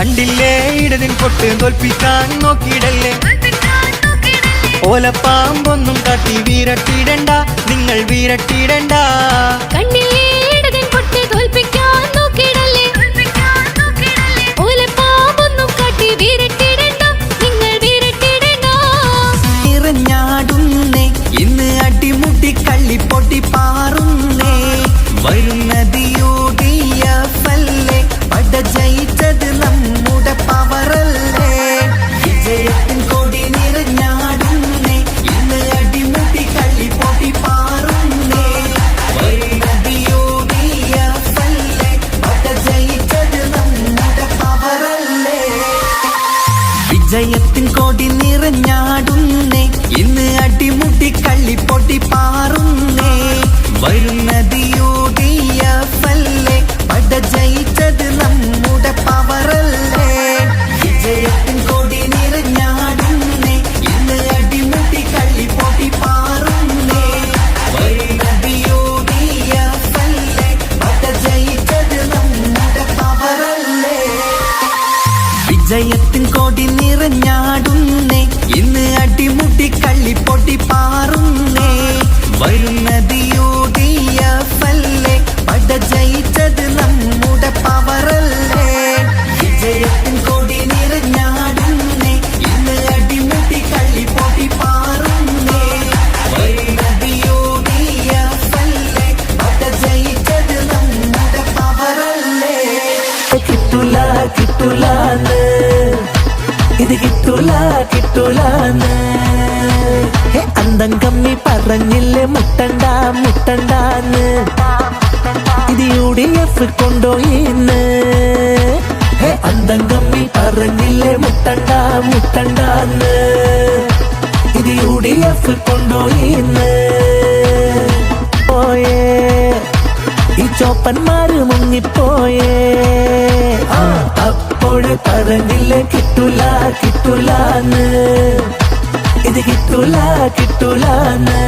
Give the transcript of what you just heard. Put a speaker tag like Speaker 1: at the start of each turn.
Speaker 1: കണ്ടില്ലേ ഇടതിൻ പൊട്ട് തോൽപ്പിക്കാൻ നോക്കിയിടല്ലേ ഓലപ്പാമ്പൊന്നും കാട്ടി വീരട്ടിടണ്ട നിങ്ങൾ വീരട്ടിടണ്ട
Speaker 2: കണ്ടില്ലേ ഇടതിൻ പൊട്ട് തോൽപ്പിക്കാൻ നോക്കിയിടല്ലേ ഓലപ്പാമ്പൊന്നും കാട്ടി വീരട്ടിടണ്ട നിങ്ങൾ വീരട്ടിടണ്ട
Speaker 1: നിറഞ്ഞാടുന്നേ ഇന്ന് അടിമുടി കള്ളിപ്പൊട്ടി പാറുന്നേ വരുന്നത് യുഡിഎഫല്ലേ പട ജയിച്ചത് നമ്മുടെ പവറല്ലേ വിജയത്തിൻ കൊടി നിറഞ്ഞാടുന്നേ ഇന്ന് അടിമുടി കള്ളിപ്പൊട്ടി പാറുന്നേ വരുന്നത് യുഡിഎഫല്ലേ പട ജയിച്ചത് നമ്മുടെ പവറല്ലേ വിജയത്തിൻ കൊടി നിറഞ്ഞാടുന്നേ ഇന്ന് അടിമുടി കള്ളിപ്പൊട്ടി പാറുന്നേ വരുന്നത് യുഡിഎഫല്ലേ പട ജയിച്ചത് നമ്മുടെ പവറല്ലേ വിജയത്തിൻ കൊടി നിറഞ്ഞാടുന്നേ ഇന്ന് അടിമുടി കള്ളിപ്പൊട്ടി പാറുന്നേ വരുന്നത് യുഡിഎഫല്ലേ പട ജയിച്ചത് നമ്മുടെ പവറല്ലേ വിജയത്തിൻ കൊടി നിറഞ്ഞാടുന്നേ ഇന്ന് അടിമുടി കള്ളിപ്പൊട്ടി പാറുന്നേ വരുന്നത് യുഡിഎഫല്ലേ പട ജയിച്ചത് നമ്മുടെ പവറല്ലേ വിജയത്തിൻ കൊടി നിറഞ്ഞാടുന്നേ ഇന്ന് അടിമുടി കള്ളിപ്പൊട്ടി പാറുന്നേ വരുന്നത് യുഡിഎഫല്ലേ പട ജയിച്ചത് നമ്മുടെ പവറല്ലേ കിട്ടൂല കിട്ടൂലാന്ന് ഇത് കിട്ടൂല കിട്ടൂലാന്ന് അന്തം കമ്മി പറഞ്ഞില്ലേ മുട്ടണ്ട മുട്ടണ്ടാന്ന് ഇത് യുഡിഎഫ് കൊണ്ടോയിന്ന് അന്തം കമ്മി പറഞ്ഞില്ലേ മുട്ടണ്ട മുട്ടണ്ടാന്ന് ഇത് യുഡിഎഫ് കൊണ്ടോയിന്ന് പോയേ ഈ ചോപ്പന്മാര് മുങ്ങിപ്പോയേ അപ്പോഴ് പറഞ്ഞില്ലേ കിട്ടൂല കിട്ടൂലാന്ന് ഇത് കിട്ടൂല കിട്ടൂലാന്ന്